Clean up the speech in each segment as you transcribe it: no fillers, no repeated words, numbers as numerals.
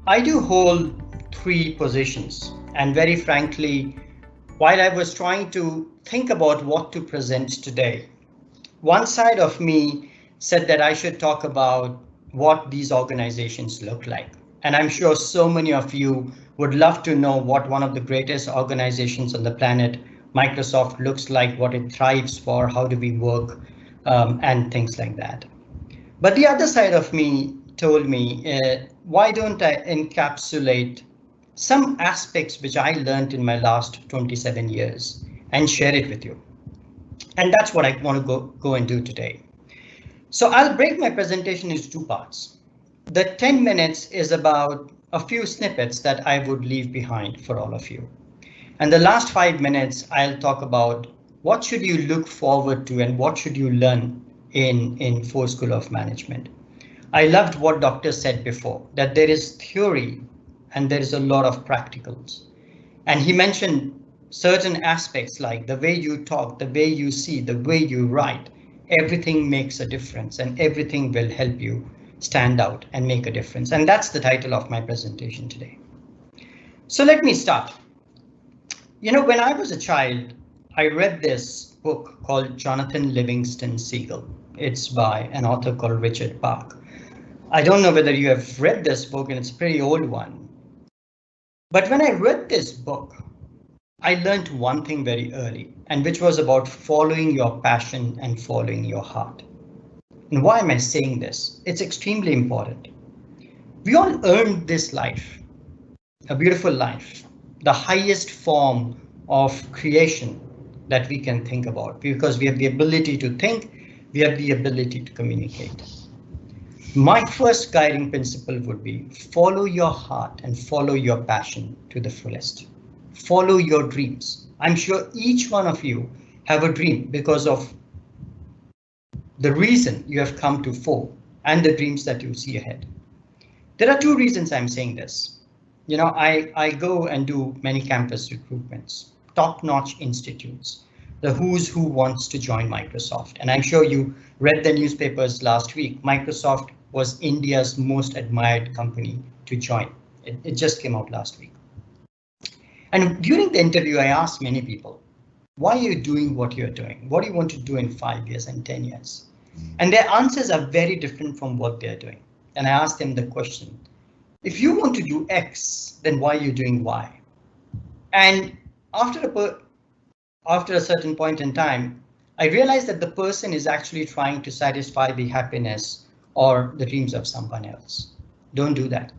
I do hold three positions, and very frankly, while I was trying to think about what to present today, one side of me said that I should talk about what these organizations look like. And I'm sure so many of you would love to know what one of the greatest organizations on the planet, Microsoft, looks like, what it thrives for, how do we work, and things like that. But the other side of me told me, why don't I encapsulate some aspects which I learned in my last 27 years and share it with you? And that's what I want to go and do today. So I'll break my presentation into two parts. The 10 minutes is about a few snippets that I would leave behind for all of you. And the last 5 minutes, I'll talk about what should you look forward to and what should you learn in FORE School of Management. I loved what Doctor said before, that there is theory and there is a lot of practicals. And he mentioned certain aspects like the way you talk, the way you see, the way you write, everything makes a difference and everything will help you stand out and make a difference. And that's the title of my presentation today. So let me start. You know, when I was a child, I read this book called Jonathan Livingston Seagull. It's by an author called Richard Bach. I don't know whether you have read this book, and it's a pretty old one. But when I read this book, I learned one thing very early, and which was about following your passion and following your heart. And why am I saying this? It's extremely important. We all earned this life, a beautiful life, the highest form of creation that we can think about, because we have the ability to think, we have the ability to communicate. My first guiding principle would be follow your heart and follow your passion to the fullest. Follow your dreams. I'm sure each one of you have a dream because of the reason you have come to FORE and the dreams that you see ahead. There are two reasons I'm saying this. You know, I go and do many campus recruitments, top-notch institutes, the who's who wants to join Microsoft. And I'm sure you read the newspapers last week. Microsoft was India's most admired company to join. It just came out last week. And during the interview, I asked many people, why are you doing what you're doing? What do you want to do in 5 years and 10 years? And their answers are very different from what they're doing. And I asked them the question, if you want to do X, then why are you doing Y? And after a certain point in time, I realized that the person is actually trying to satisfy the happiness or the dreams of someone else. Don't do that.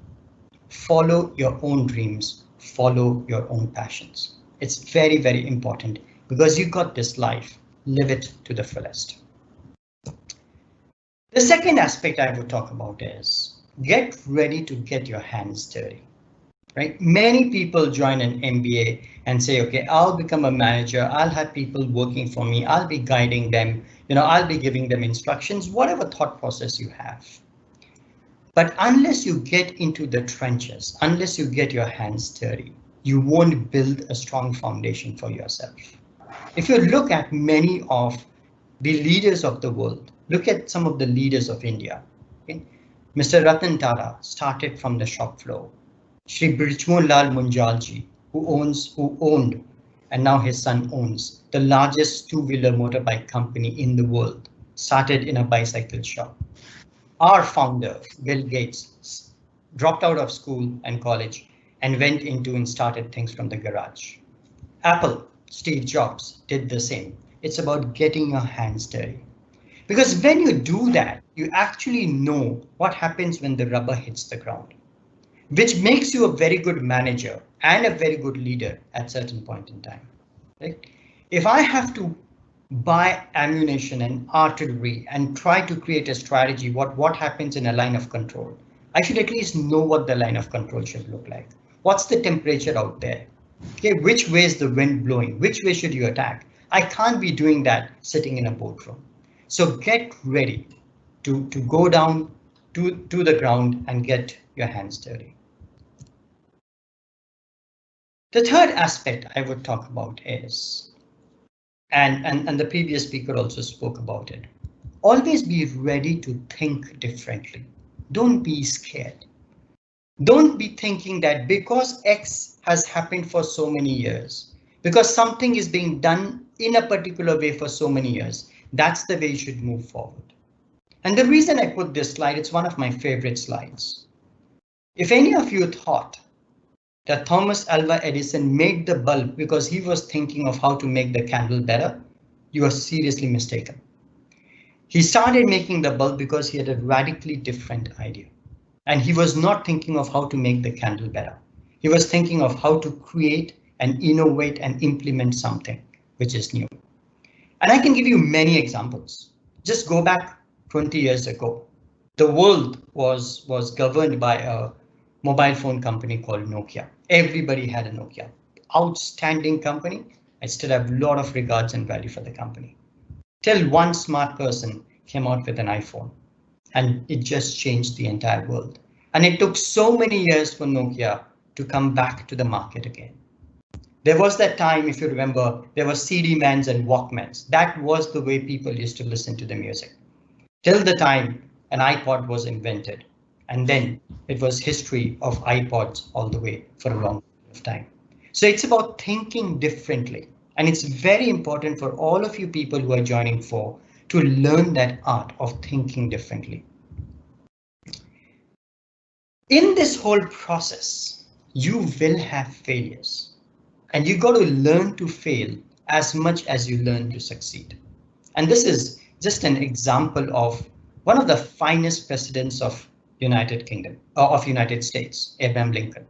Follow your own dreams, follow your own passions. It's very, very important because you got this life, live it to the fullest. The second aspect I would talk about is get ready to get your hands dirty. Right? Many people join an MBA and say, okay, I'll become a manager. I'll have people working for me. I'll be guiding them. You know, I'll be giving them instructions, whatever thought process you have. But unless you get into the trenches, unless you get your hands dirty, you won't build a strong foundation for yourself. If you look at many of the leaders of the world, look at some of the leaders of India. Okay? Mr. Ratan Tata started from the shop floor. Shri Birjmohan Lal Munjalji, who owned, and now his son owns, the largest two-wheeler motorbike company in the world, started in a bicycle shop. Our founder, Bill Gates, dropped out of school and college and went into and started things from the garage. Apple, Steve Jobs, did the same. It's about getting your hands dirty. Because when you do that, you actually know what happens when the rubber hits the ground, which makes you a very good manager and a very good leader at certain point in time. Right? If I have to buy ammunition and artillery and try to create a strategy, what happens in a line of control, I should at least know what the line of control should look like. What's the temperature out there? Okay, which way is the wind blowing? Which way should you attack? I can't be doing that sitting in a boardroom. So get ready to go down to the ground and get your hands dirty. The third aspect I would talk about is, and the previous speaker also spoke about it, always be ready to think differently. Don't be scared. Don't be thinking that because X has happened for so many years, because something is being done in a particular way for so many years, that's the way you should move forward. And the reason I put this slide, it's one of my favorite slides. If any of you thought that Thomas Alva Edison made the bulb because he was thinking of how to make the candle better, you are seriously mistaken. He started making the bulb because he had a radically different idea. And he was not thinking of how to make the candle better. He was thinking of how to create and innovate and implement something which is new. And I can give you many examples. Just go back 20 years ago. The world was governed by a mobile phone company called Nokia. Everybody had a Nokia. Outstanding company. I still have a lot of regards and value for the company. Till one smart person came out with an iPhone, and it just changed the entire world. And it took so many years for Nokia to come back to the market again. There was that time, if you remember, there were CD-mans and Walkmans. That was the way people used to listen to the music. Till the time an iPod was invented. And then it was history of iPods all the way for a long period of time. So it's about thinking differently. And it's very important for all of you people who are joining FORE to learn that art of thinking differently. In this whole process, you will have failures, and you got to learn to fail as much as you learn to succeed. And this is just an example of one of the finest presidents of United Kingdom, of United States, Abraham Lincoln,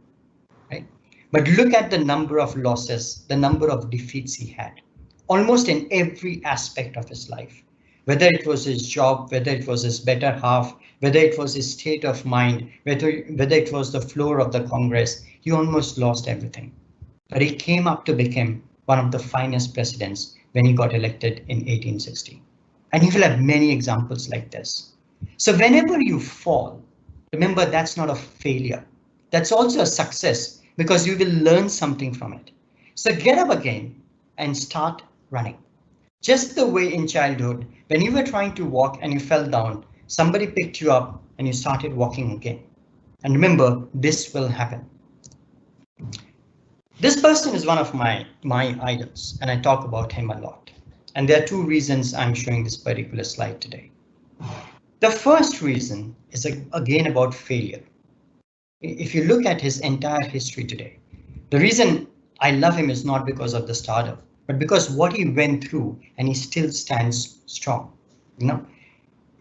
right? But look at the number of losses, the number of defeats he had, almost in every aspect of his life. Whether it was his job, whether it was his better half, whether it was his state of mind, whether it was the floor of the Congress, he almost lost everything. But he came up to become one of the finest presidents when he got elected in 1860. And you will have many examples like this. So whenever you fall, remember that's not a failure. That's also a success because you will learn something from it. So get up again and start running. Just the way in childhood, when you were trying to walk and you fell down, somebody picked you up and you started walking again. And remember, this will happen. This person is one of my idols, and I talk about him a lot. And there are two reasons I'm showing this particular slide today. The first reason is again about failure. If you look at his entire history today, the reason I love him is not because of the startup, but because what he went through and he still stands strong. You know,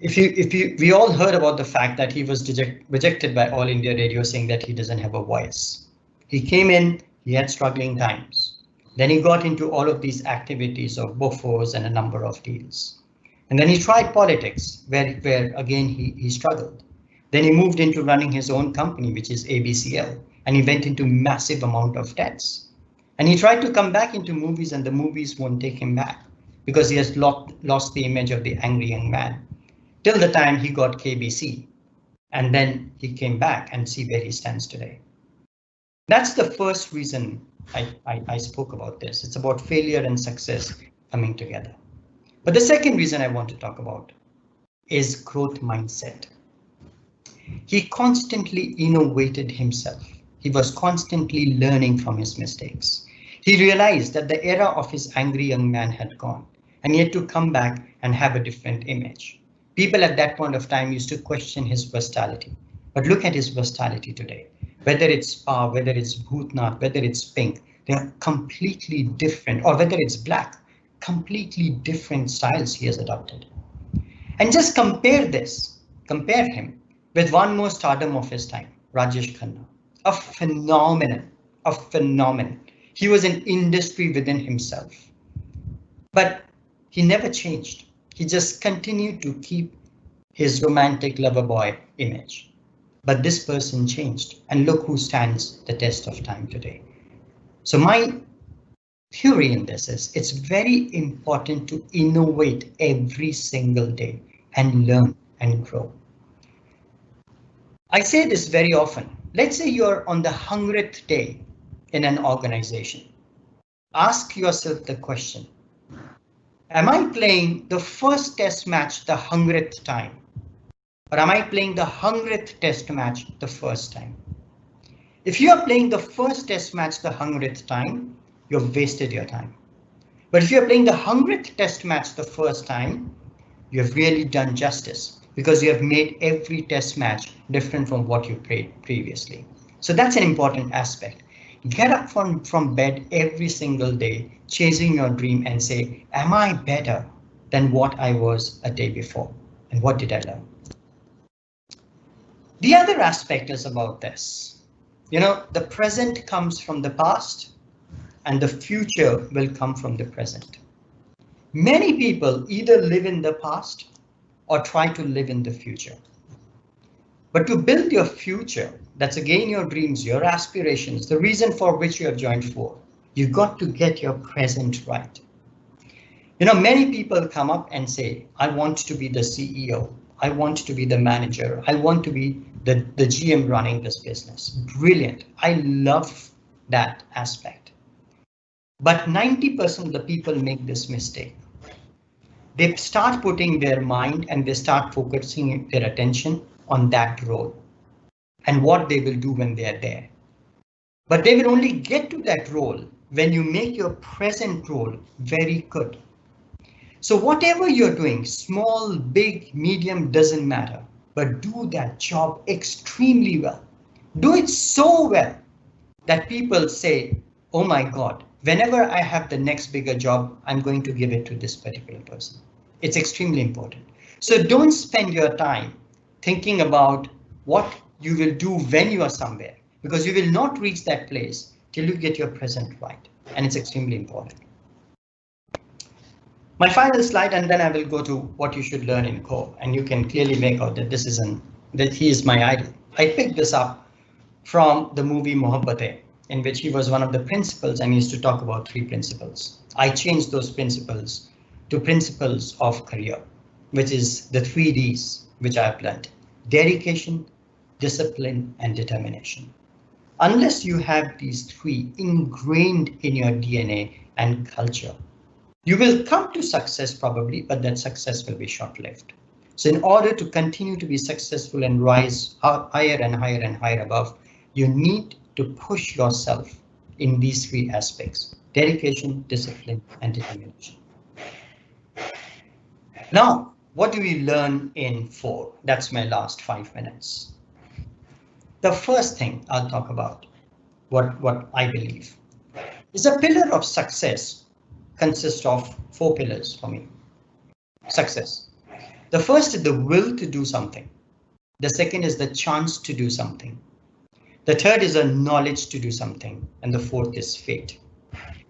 we all heard about the fact that he was rejected by All India Radio saying that he doesn't have a voice. He came in, he had struggling times. Then he got into all of these activities of BOFOs and a number of deals. And then he tried politics where again he struggled. Then he moved into running his own company, which is ABCL, and he went into massive amount of debts. And he tried to come back into movies and the movies won't take him back because he has lost the image of the angry young man till the time he got KBC. And then he came back and see where he stands today. That's the first reason I spoke about this. It's about failure and success coming together. But the second reason I want to talk about is growth mindset. He constantly innovated himself. He was constantly learning from his mistakes. He realized that the era of his angry young man had gone, and he had to come back and have a different image. People at that point of time used to question his versatility, but look at his versatility today. Whether it's Spa, whether it's Bhutnath, whether it's Pink, they are completely different, or whether it's Black, completely different styles he has adopted. And just compare him with one more stardom of his time, Rajesh Khanna, a phenomenon. He was an industry within himself, but he never changed. He just continued to keep his romantic lover boy image. But this person changed, and look who stands the test of time today. So my theory in this is it's very important to innovate every single day and learn and grow. I say this very often. Let's say you're on the 100th day in an organization, ask yourself the question, am I playing the first test match the 100th time? Or am I playing the 100th test match the first time? If you are playing the first test match the 100th time, you've wasted your time. But if you're playing the 100th test match the first time, you have really done justice because you have made every test match different from what you played previously. So that's an important aspect. Get up from bed every single day, chasing your dream and say, am I better than what I was a day before? And what did I learn? The other aspect is about this. The present comes from the past and the future will come from the present. Many people either live in the past or try to live in the future. But to build your future, that's again your dreams, your aspirations, the reason for which you have joined FORE, you've got to get your present right. Many people come up and say, I want to be the CEO. I want to be the manager. I want to be the GM running this business. Brilliant. I love that aspect. But 90% of the people make this mistake. They start putting their mind and they start focusing their attention on that role and what they will do when they are there. But they will only get to that role when you make your present role very good. So whatever you're doing, small, big, medium, doesn't matter, but do that job extremely well. Do it so well that people say, oh my God, whenever I have the next bigger job, I'm going to give it to this particular person. It's extremely important. So don't spend your time thinking about what you will do when you are somewhere, because you will not reach that place till you get your present right. And it's extremely important. My final slide, and then I will go to what you should learn in core, and you can clearly make out that that he is my idol. I picked this up from the movie Mohabbatein, in which he was one of the principals and he used to talk about 3 principles. I changed those principles to principles of career, which is the 3 Ds, which I have learned: dedication, discipline, and determination. Unless you have these 3 ingrained in your DNA and culture, you will come to success probably, but that success will be short-lived. So in order to continue to be successful and rise higher and higher and higher above, you need to push yourself in these 3 aspects: dedication, discipline, and determination. Now, what do we learn in FORE? That's my last 5 minutes. The first thing I'll talk about, what I believe, is a pillar of success consists of 4 pillars for me. Success. The first is the will to do something. The second is the chance to do something. The third is a knowledge to do something. And the fourth is fate.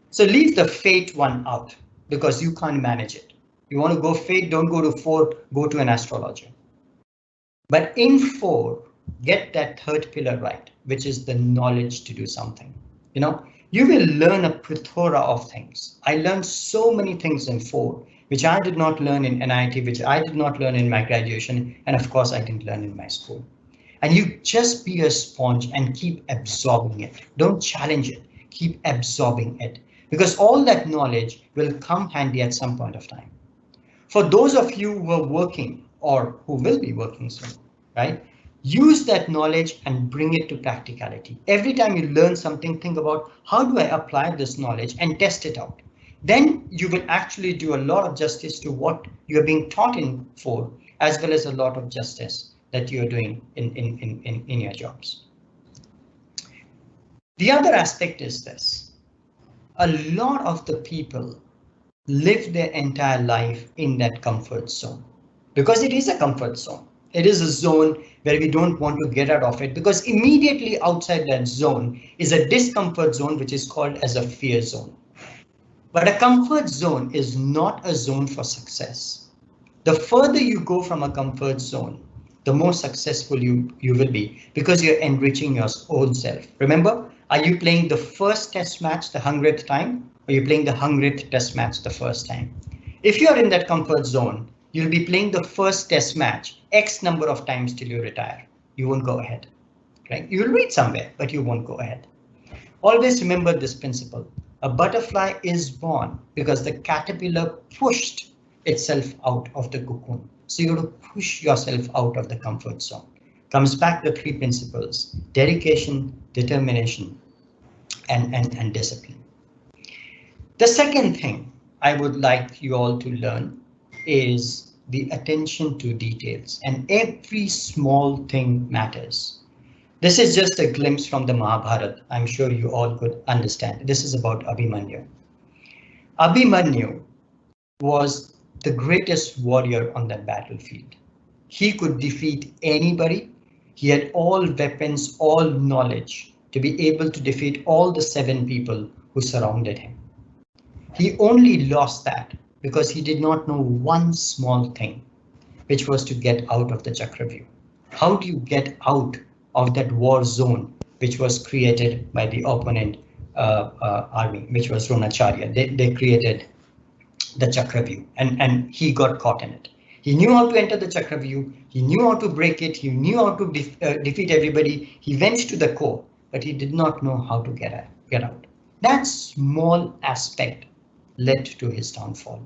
So leave the fate one out because you can't manage it. You want to go fate, don't go to FORE, go to an astrologer. But in FORE, get that third pillar right, which is the knowledge to do something. You will learn a plethora of things. I learned so many things in FORE, which I did not learn in NIT, which I did not learn in my graduation, and of course I didn't learn in my school. And you just be a sponge and keep absorbing it. Don't challenge it, keep absorbing it, because all that knowledge will come handy at some point of time. For those of you who are working or who will be working soon, right? Use that knowledge and bring it to practicality. Every time you learn something, think about how do I apply this knowledge and test it out. Then you will actually do a lot of justice to what you're being taught in FORE, as well as a lot of justice that you're doing in your jobs. The other aspect is this. A lot of the people live their entire life in that comfort zone, because it is a comfort zone. It is a zone where we don't want to get out of it, because immediately outside that zone is a discomfort zone, which is called as a fear zone. But a comfort zone is not a zone for success. The further you go from a comfort zone, the more successful you will be, because you're enriching your own self. Remember, are you playing the first test match the 100th time, or you're playing the 100th test match the first time? If you're in that comfort zone, you'll be playing the first test match X number of times till you retire. You won't go ahead, right? You'll reach somewhere, but you won't go ahead. Always remember this principle. A butterfly is born because the caterpillar pushed itself out of the cocoon. So you got to push yourself out of the comfort zone. Comes back to three principles: dedication, determination, and discipline. The second thing I would like you all to learn is the attention to details, and every small thing matters. This is just a glimpse from the Mahabharata. I'm sure you all could understand. This is about Abhimanyu. Abhimanyu was the greatest warrior on that battlefield. He could defeat anybody. He had all weapons, all knowledge to be able to defeat all the 7 people who surrounded him. He only lost that because he did not know one small thing, which was to get out of the Chakravyuh. How do you get out of that war zone, which was created by the opponent army, which was Dronacharya? They created the Chakravyuh, and he got caught in it. He knew how to enter the Chakravyuh, he knew how to break it, he knew how to defeat everybody. He went to the core, but he did not know how to get out. That small aspect led to his downfall.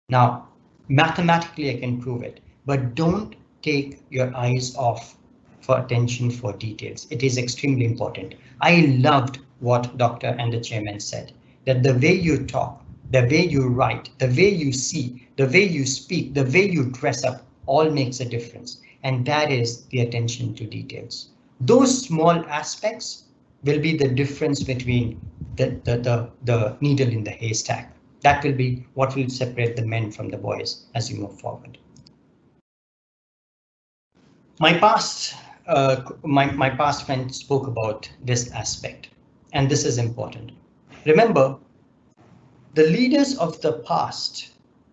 Now, mathematically, I can prove it, but don't take your eyes off for attention for details. It is extremely important. I loved what Dr. and the chairman said, that the way you talk, the way you write, the way you see, the way you speak, the way you dress up, all makes a difference. And that is the attention to details. Those small aspects will be the difference between the needle in the haystack. That will be what will separate the men from the boys as you move forward. My past friend spoke about this aspect, and this is important. Remember, the leaders of the past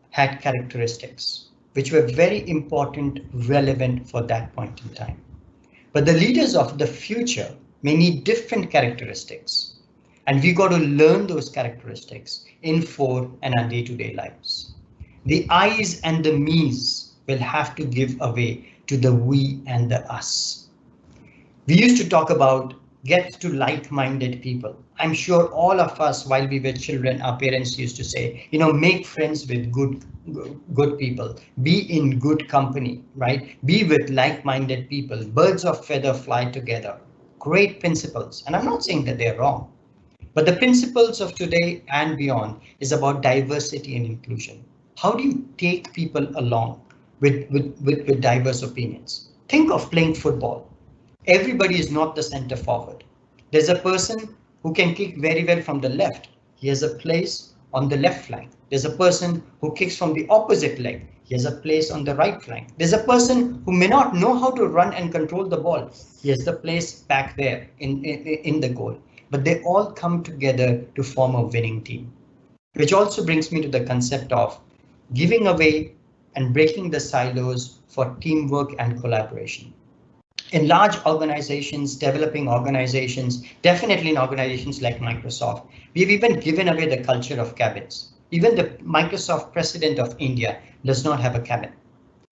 had characteristics which were very important, relevant for that point in time. But the leaders of the future may need different characteristics, and we got to learn those characteristics in FORE and our day-to-day lives. The I's and the me's will have to give away to the we and the us. We used to talk about get to like-minded people. I'm sure all of us, while we were children, our parents used to say, make friends with good people, be in good company, right? Be with like-minded people, birds of feather fly together. Great principles. And I'm not saying that they're wrong, but the principles of today and beyond is about diversity and inclusion. How do you take people along with diverse opinions? Think of playing football. Everybody is not the center forward. There's a person who can kick very well from the left. He has a place on the left flank. There's a person who kicks from the opposite leg. He has a place on the right flank. There's a person who may not know how to run and control the ball. He has the place back there in the goal. But they all come together to form a winning team. Which also brings me to the concept of giving away and breaking the silos for teamwork and collaboration. In large organizations, developing organizations, definitely in organizations like Microsoft, we've even given away the culture of cabins. Even the Microsoft president of India does not have a cabin.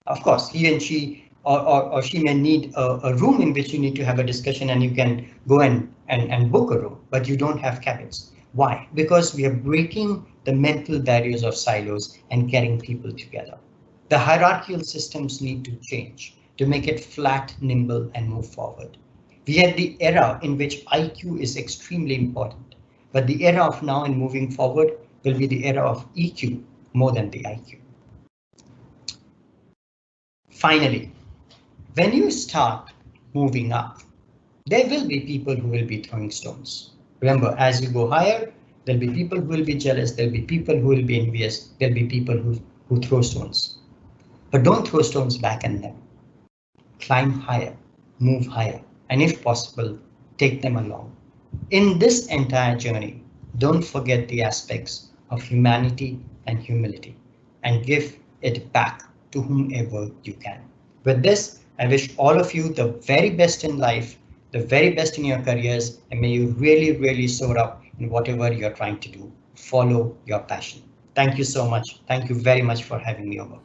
Of course, he and she or she may need a room in which you need to have a discussion and you can go and book a room, but you don't have cabins. Why? Because we are breaking the mental barriers of silos and getting people together. The hierarchical systems need to change to make it flat, nimble, and move forward. We had the era in which IQ is extremely important, but the era of now and moving forward will be the era of EQ more than the IQ. Finally, when you start moving up, there will be people who will be throwing stones. Remember, as you go higher, there'll be people who will be jealous, there'll be people who will be envious, there'll be people who throw stones. But don't throw stones back at them. Climb higher, move higher, and if possible, take them along. In this entire journey, don't forget the aspects of humanity and humility, and give it back to whomever you can. With this, I wish all of you the very best in life, the very best in your careers, and may you really, really soar up in whatever you're trying to do. Follow your passion. Thank you so much. Thank you very much for having me over.